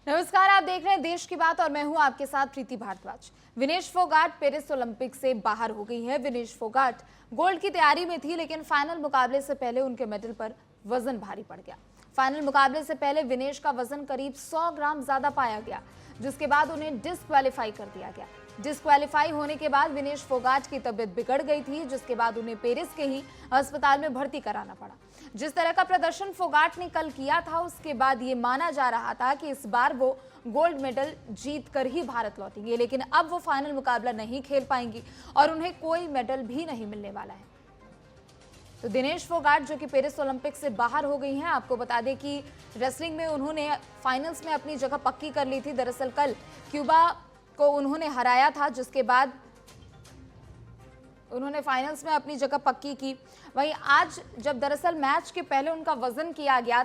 नमस्कार, आप देख रहे हैं देश की बात और मैं हूं आपके साथ प्रीति भारद्वाज। विनेश फोगाट पेरिस ओलंपिक से बाहर हो गई है। विनेश फोगाट गोल्ड की तैयारी में थी, लेकिन फाइनल मुकाबले से पहले उनके मेडल पर वजन भारी पड़ गया। फाइनल मुकाबले से पहले विनेश का वजन करीब 100 ग्राम ज्यादा पाया गया, जिसके बाद उन्हें डिस्क्वालीफाई कर दिया गया। डिस्क्वालीफाई होने के बाद विनेश फोगाट की तबीयत बिगड़ गई थी, जिसके बाद उन्हें पेरिस के ही अस्पताल में भर्ती कराना पड़ा। जिस तरह का प्रदर्शन फोगाट ने कल किया था, उसके बाद ये माना जा रहा था कि इस बार वो गोल्ड मेडल जीत कर ही भारत लौटेंगे, लेकिन अब वो फाइनल मुकाबला नहीं खेल पाएंगी और उन्हें कोई मेडल भी नहीं मिलने वाला है। तो दिनेश फोगाट जो कि पेरिस ओलंपिक से बाहर हो गई हैं, आपको बता दें कि रेसलिंग में उन्होंने फाइनल्स में अपनी जगह पक्की कर ली थी। दरअसल कल क्यूबा को उन्होंने हराया था, जिसके बाद उन्होंने फाइनल्स में अपनी जगह पक्की की। वहीं आज जब दरअसल मैच के पहले उनका वजन किया गया,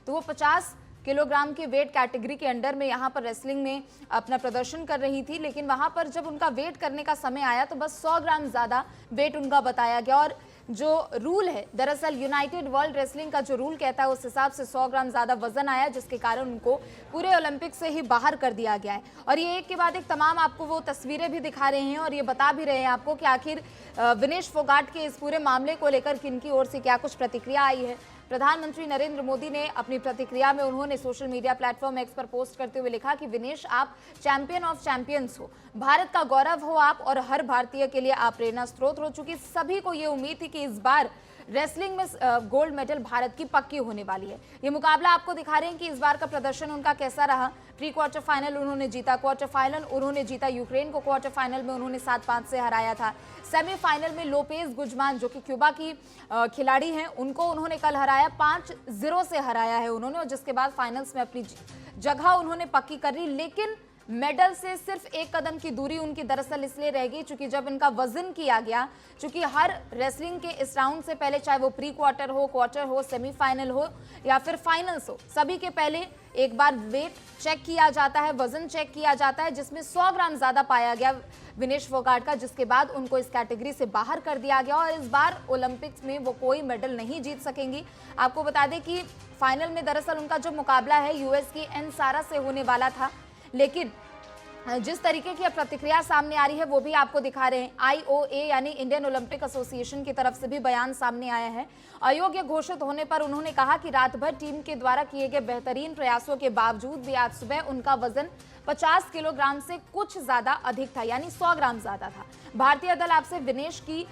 तो वो 50 किलोग्राम के वेट कैटेगरी के अंडर में यहाँ पर रेसलिंग में अपना प्रदर्शन कर रही थी, लेकिन वहाँ पर जब उनका वेट करने का समय आया तो बस 100 ग्राम ज़्यादा वेट उनका बताया गया। और जो रूल है, दरअसल यूनाइटेड वर्ल्ड रेसलिंग का जो रूल कहता है, उस हिसाब से 100 ग्राम ज़्यादा वजन आया, जिसके कारण उनको पूरे ओलंपिक से ही बाहर कर दिया गया है। और ये एक के बाद एक तमाम आपको वो तस्वीरें भी दिखा रहे हैं और ये बता भी रहे हैं आपको कि आखिर विनेश फोगाट के इस पूरे मामले को लेकर किनकी ओर से क्या कुछ प्रतिक्रिया आई है। प्रधानमंत्री नरेंद्र मोदी ने अपनी प्रतिक्रिया में उन्होंने सोशल मीडिया प्लेटफॉर्म एक्स पर पोस्ट करते हुए लिखा कि विनेश, आप चैंपियन ऑफ चैंपियंस हो, भारत का गौरव हो आप, और हर भारतीय के लिए आप प्रेरणा स्रोत हो। चूंकि सभी को ये उम्मीद थी कि इस बार रेसलिंग में गोल्ड मेडल भारत की पक्की होने वाली है। ये मुकाबला आपको दिखा रहे हैं कि इस बार का प्रदर्शन उनका कैसा रहा। प्री क्वार्टर फाइनल उन्होंने जीता, क्वार्टर फाइनल उन्होंने जीता यूक्रेन को, क्वार्टर फाइनल में उन्होंने 7-5 से हराया था। सेमीफाइनल में लोपेज गुजमान जो कि क्यूबा की खिलाड़ी हैं, उनको उन्होंने कल हराया, 5-0 से हराया है उन्होंने, और जिसके बाद फाइनल्स में अपनी जगह उन्होंने पक्की कर ली। लेकिन मेडल से सिर्फ एक कदम की दूरी उनकी दरअसल इसलिए रह गई चूंकि जब इनका वजन किया गया, चूंकि हर रेसलिंग के इस राउंड से पहले, चाहे वो प्री क्वार्टर हो, क्वार्टर हो, सेमीफाइनल हो या फिर फाइनल्स हो, सभी के पहले एक बार वेट चेक किया जाता है, वजन चेक किया जाता है, जिसमें 100 ग्राम ज्यादा पाया गया विनेश फोगाट का, जिसके बाद उनको इस कैटेगरी से बाहर कर दिया गया और इस बार ओलंपिक्स में वो कोई मेडल नहीं जीत सकेंगी। आपको बता दें कि फाइनल में दरअसल उनका जो मुकाबला है यूएस की एन सारा से होने वाला था, लेकिन जिस तरीके की प्रतिक्रिया सामने आ रही है वो भी आपको दिखा रहे हैं। आईओए यानी इंडियन ओलंपिक एसोसिएशन की तरफ से भी बयान सामने आया है। अयोग्य घोषित होने पर उन्होंने कहा कि रात भर टीम के द्वारा किए गए बेहतरीन प्रयासों के बावजूद भी आज सुबह उनका वजन 50 किलोग्राम से कुछ ज्यादा अधिक था, यानी 100 ग्राम ज्यादा था। भारतीय दल आपसे विनेश की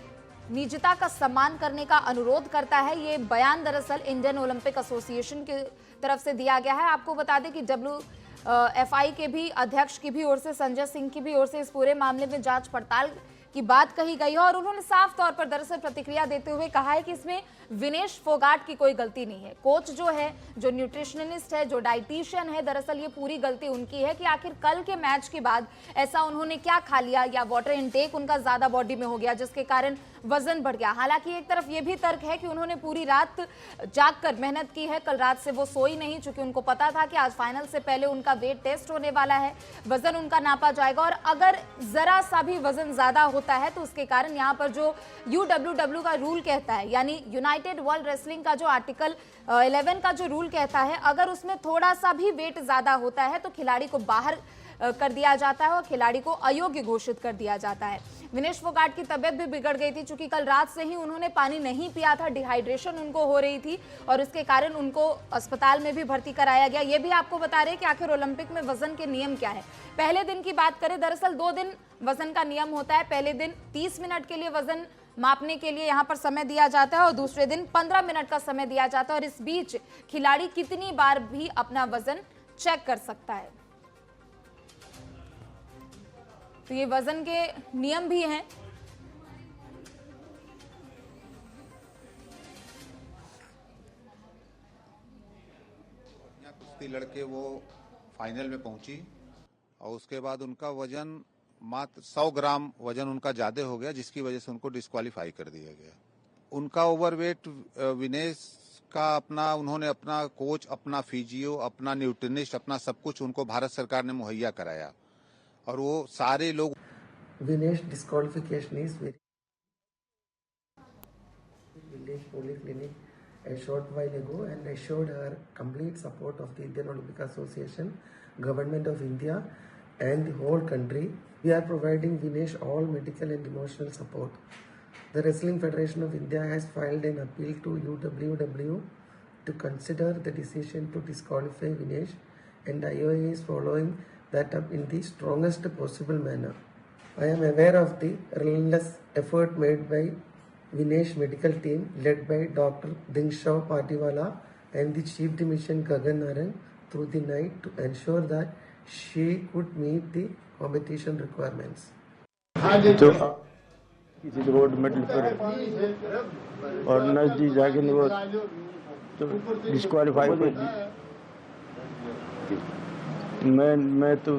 निजता का सम्मान करने का अनुरोध करता है। ये बयान दरअसल इंडियन ओलंपिक एसोसिएशन की तरफ से दिया गया है। आपको बता दें कि WFI के भी अध्यक्ष की भी ओर से, संजय सिंह की भी ओर से इस पूरे मामले में जांच पड़ताल की बात कही गई है और उन्होंने साफ तौर पर दरअसल प्रतिक्रिया देते हुए कहा है कि इसमें विनेश फोगाट की कोई गलती नहीं है। कोच जो है, जो न्यूट्रिशनिस्ट है, जो डाइटिशियन है, दरअसल ये पूरी गलती उनकी है कि आखिर कल के मैच के बाद ऐसा उन्होंने क्या खा लिया या वाटर इनटेक उनका ज्यादा बॉडी में हो गया जिसके कारण वजन बढ़ गया। हालांकि एक तरफ ये भी तर्क है कि उन्होंने पूरी रात जागकर मेहनत की है, कल रात से वो सोई नहीं, चूंकि उनको पता था कि आज फाइनल से पहले उनका वेट टेस्ट होने वाला है, वजन उनका नापा जाएगा और अगर जरा सा भी वजन ज्यादा होता है तो उसके कारण यहाँ पर जो UWW का रूल कहता है, यानी यूनाइटेड वर्ल्ड रेसलिंग का जो आर्टिकल 11 का जो रूल कहता है, अगर उसमें थोड़ा सा भी वेट ज्यादा होता है तो खिलाड़ी को बाहर कर दिया जाता है और खिलाड़ी को अयोग्य घोषित कर दिया जाता है। विनेश फोगाट की तबीयत भी बिगड़ गई थी, चूंकि कल रात से ही उन्होंने पानी नहीं पिया था, डिहाइड्रेशन उनको हो रही थी और उसके कारण उनको अस्पताल में भी भर्ती कराया गया। ये भी आपको बता रहे हैं कि आखिर ओलंपिक में वजन के नियम क्या है। पहले दिन की बात करें, दरअसल 2 दिन वजन का नियम होता है। पहले दिन 30 मिनट के लिए वजन मापने के लिए यहाँ पर समय दिया जाता है और दूसरे दिन 15 मिनट का समय दिया जाता है और इस बीच खिलाड़ी कितनी बार भी अपना वजन चेक कर सकता है। तो ये वजन के नियम भी हैं। कुश्ती लड़के वो फाइनल में पहुंची और उसके बाद उनका वजन मात्र 100 ग्राम वजन उनका ज्यादा हो गया, जिसकी वजह से उनको डिस्क्वालीफाई कर दिया गया। उनका ओवरवेट विनेश का उन्होंने अपना कोच, अपना फिजियो, अपना न्यूट्रिनिस्ट, अपना सब कुछ उनको भारत सरकार ने मुहैया कराया और वो सारे लोग Vinesh disqualification is very village polyclinic a short while ago and assured her complete support of the Indian Olympic Association, Government of India and the whole country. We are providing Vinesh all medical and emotional support. The Wrestling Federation of India has filed an appeal to UWW to consider the decision to disqualify Vinesh, and IOA is following that up in the strongest possible manner. I am aware of the relentless effort made by Vinesh medical team led by Dr. Dingshaw Patiwala and the Chief Dimission Gagan Naran through the night to ensure that she could meet the competition requirements. जो किसी gold medal पर और नजदीक जाके वो तो disqualify कर दी। मैं तो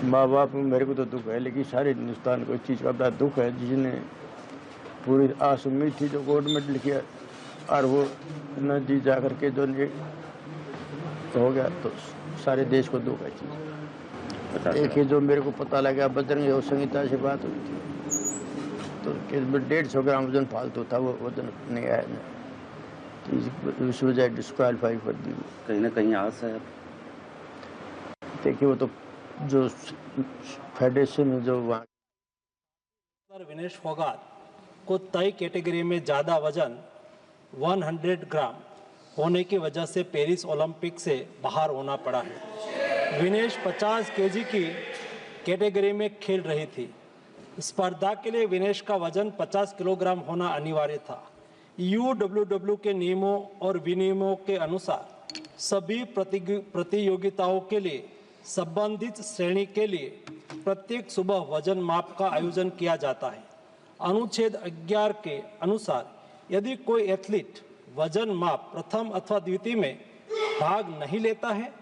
माँ बाप मेरे को तो दुख है, लेकिन सारे हिंदुस्तान को इस चीज़ का बड़ा दुख है जिसने पूरी आस उम्मीद थी जो गोल्ड मेडल किया और वो नजदीक जा करके जो हो गया तो सारे देश को दुख है चीज़। एक ही जो मेरे को पता लगा बजरंग योग संहिता से बात हुई थी तो 150 ग्राम वजन फालतू था, वो वजन नहीं आया ना, तो इस वजह डिस्क्वालीफाई कर दी। कहीं ना कहीं आस है। देखिए वो तो जो फेडरेशन है जो वहाँ विनेश फोगाट को तय कैटेगरी में ज़्यादा वजन 100 ग्राम होने की वजह से पेरिस ओलंपिक से बाहर होना पड़ा है। विनेश 50 केजी की कैटेगरी में खेल रही थी। स्पर्धा के लिए विनेश का वजन 50 किलोग्राम होना अनिवार्य था। UWW के नियमों और विनियमों के अनुसार सभी प्रतियोगिताओं के लिए संबंधित श्रेणी के लिए प्रत्येक सुबह वजन माप का आयोजन किया जाता है। अनुच्छेद 11 के अनुसार यदि कोई एथलीट वजन माप प्रथम अथवा द्वितीय में भाग नहीं लेता है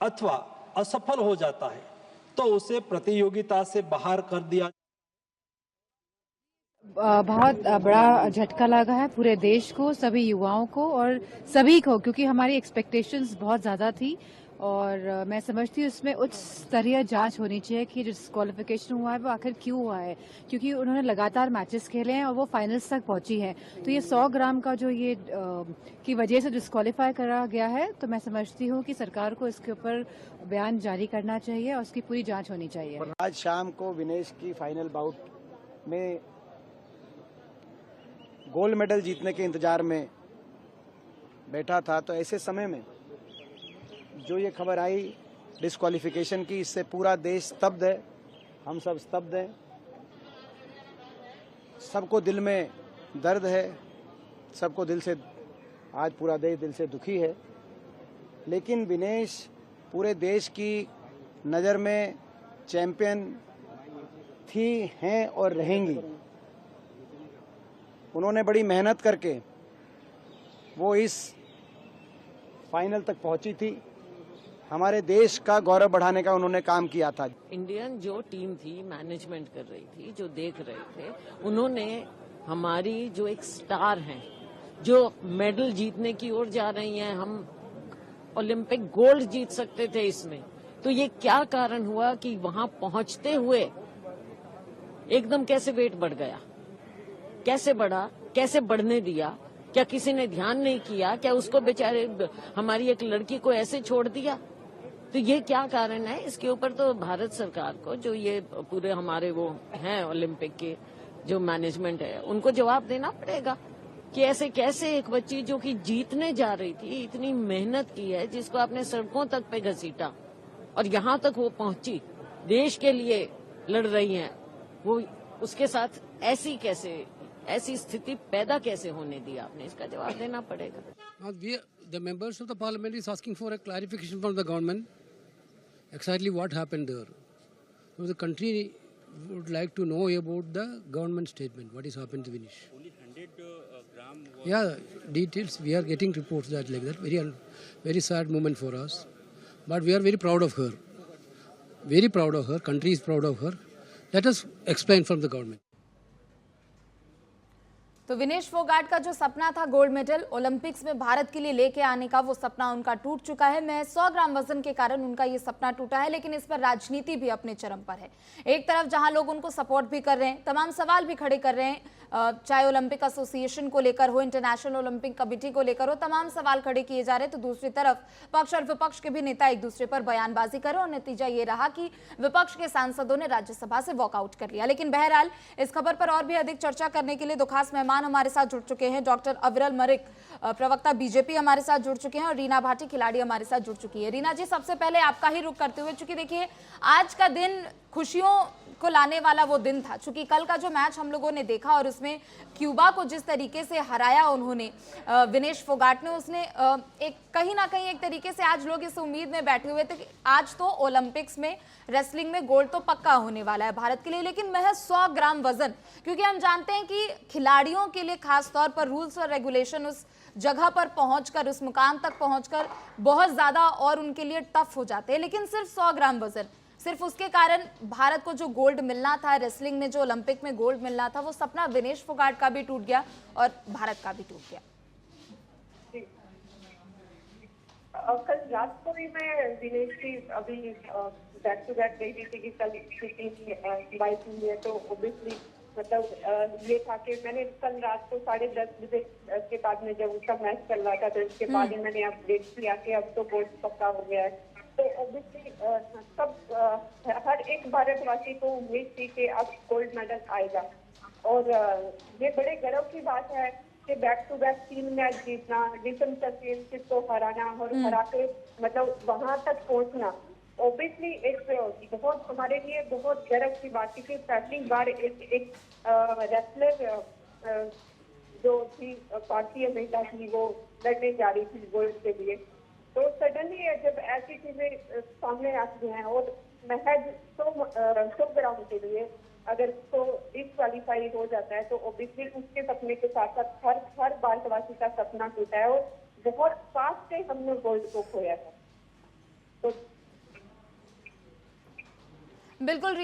अथवा असफल हो जाता है तो उसे प्रतियोगिता से बाहर कर दिया। बहुत बड़ा झटका लगा है पूरे देश को, सभी युवाओं को और सभी को, क्योंकि हमारी एक्सपेक्टेशंस बहुत ज्यादा थी और मैं समझती हूँ इसमें उच्च स्तरीय जांच होनी चाहिए कि जो डिस्क्वालिफिकेशन हुआ है वो आखिर क्यों हुआ है, क्योंकि उन्होंने लगातार मैचेस खेले हैं और वो फाइनल्स तक पहुंची है। तो ये 100 ग्राम का जो ये की वजह से डिस्क्वालीफाई करा गया है, तो मैं समझती हूँ कि सरकार को इसके ऊपर बयान जारी करना चाहिए और उसकी पूरी जाँच होनी चाहिए। आज शाम को विनेश की फाइनल बाउट में गोल्ड मेडल जीतने के इंतजार में बैठा था, तो ऐसे समय में जो ये खबर आई डिस्क्वालिफिकेशन की, इससे पूरा देश स्तब्ध है, हम सब स्तब्ध हैं। सबको दिल में दर्द है, सबको दिल से आज पूरा देश दिल से दुखी है। लेकिन विनेश पूरे देश की नज़र में चैंपियन थी, हैं और रहेंगी। उन्होंने बड़ी मेहनत करके वो इस फाइनल तक पहुंची थी। हमारे देश का गौरव बढ़ाने का उन्होंने काम किया था। इंडियन जो टीम थी मैनेजमेंट कर रही थी, जो देख रहे थे, उन्होंने हमारी जो एक स्टार हैं जो मेडल जीतने की ओर जा रही हैं, हम ओलंपिक गोल्ड जीत सकते थे इसमें, तो ये क्या कारण हुआ कि वहां पहुंचते हुए एकदम कैसे वेट बढ़ गया, कैसे बढ़ा, कैसे बढ़ने दिया? क्या किसी ने ध्यान नहीं किया? क्या उसको बेचारे हमारी एक लड़की को ऐसे छोड़ दिया? तो ये क्या कारण है? इसके ऊपर तो भारत सरकार को, जो ये पूरे हमारे वो हैं ओलंपिक के जो मैनेजमेंट है, उनको जवाब देना पड़ेगा कि ऐसे कैसे एक बच्ची जो कि जीतने जा रही थी, इतनी मेहनत की है, जिसको आपने सड़कों तक पे घसीटा और यहाँ तक वो पहुंची, देश के लिए लड़ रही हैं, वो उसके साथ ऐसी स्थिति पैदा कैसे होने दी आपने? इसका जवाब देना पड़ेगा। Now the members of the parliament is asking for a clarification from the government exactly what happened there. So the country would like to know about the government statement, what is happened to Vinesh. Only 100 gram. Yeah, details we are getting reports that like that. Very sad moment for us, but we are very proud of her. Very proud of her. Country is proud of her. Let us explain from the government. तो विनेश फोगाट का जो सपना था gold medal Olympics में भारत के लिए लेके आने का, वो सपना उनका टूट चुका है। महज 100 ग्राम वजन के कारण उनका ये सपना टूटा है, लेकिन इस पर राजनीति भी अपने चरम पर है। एक तरफ जहां लोग उनको सपोर्ट भी कर रहे हैं, तमाम सवाल भी खड़े कर रहे हैं, चाहे ओलंपिक एसोसिएशन को लेकर हो, इंटरनेशनल ओलंपिक कमेटी को लेकर हो, तमाम सवाल खड़े किए जा रहे हैं। तो दूसरी तरफ पक्ष और विपक्ष के भी नेता एक दूसरे पर बयानबाजी कर रहे और नतीजा ये रहा कि विपक्ष के सांसदों ने राज्यसभा से वॉकआउट कर लिया। लेकिन बहरहाल इस खबर पर और भी अधिक चर्चा करने के लिए दो खास मेहमान हमारे साथ जुड़ चुके हैं। डॉक्टर अविरल मलिक, प्रवक्ता बीजेपी, हमारे साथ जुड़ चुके हैं और रीना भाटी, खिलाड़ी, हमारे साथ जुड़ चुकी है। रीना जी, सबसे पहले आपका ही रुख करते हुए, चूंकि देखिए आज का दिन खुशियों को लाने वाला वो दिन था, चूंकि कल का जो मैच हम लोगों ने देखा और उसमें क्यूबा को जिस तरीके से हराया उन्होंने, विनेश फोगाट ने, उसने एक कहीं ना कहीं एक तरीके से आज लोग इस उम्मीद में बैठे हुए थे कि आज तो ओलंपिक्स में रेसलिंग में गोल्ड तो पक्का होने वाला है भारत के लिए। लेकिन महज 100 ग्राम वजन, क्योंकि हम जानते हैं कि खिलाड़ियों के लिए खास तौर पर रूल्स और रेगुलेशन उस जगह पर पहुंचकर, उस मुकाम तक पहुंचकर बहुत ज्यादा और उनके लिए टफ हो जाते हैं। लेकिन सिर्फ 100 ग्राम वजन, सिर्फ उसके कारण भारत को जो गोल्ड मिलना था रेसलिंग में, जो ओलंपिक में गोल्ड मिलना था, वो सपना विनेश फोगाट का भी टूट गया और भारत का भी टूट गया। कल रात को भी मैं दिनेश की अभी बैक टू बैक देख रही थी कि कल की बाइक हुई है, तो ओब्वियसली मतलब ये था कि मैंने कल रात को 10:30 बजे के बाद में जब उसका मैच चल रहा था, तो इसके बाद ही मैंने अपडेट किया कि अब तो गोल्ड पक्का हो गया है। तो ऑब्वियसली सब हर एक भारतवासी को उम्मीद थी कि अब गोल्ड मेडल आएगा, और ये बड़े गर्व की बात है कि बैक टू बैक 3 मैच जीतना, डिफेंस चैंपियनशिप को हराना और हरा के मतलब वहां तक पहुंचना, ऑब्वियसली एक बहुत हमारे लिए बहुत गर्व की बात थी कि पहली बार एक रेसलर जो थी भारतीय महिला थी, वो लड़ने जा रही थी गोल्ड के लिए। तो सडनली जब ऐसी चीजें सामने आती हैं और महज 100 ग्राम के लिए अगर तो डिस्क्वालीफाई हो जाता है, तो ऑब्वियसली उसके सपने के साथ साथ हर भारतवासी का सपना टूटा है और बहुत फास्ट से हमने गोल्ड को खोया है। तो बिल्कुल।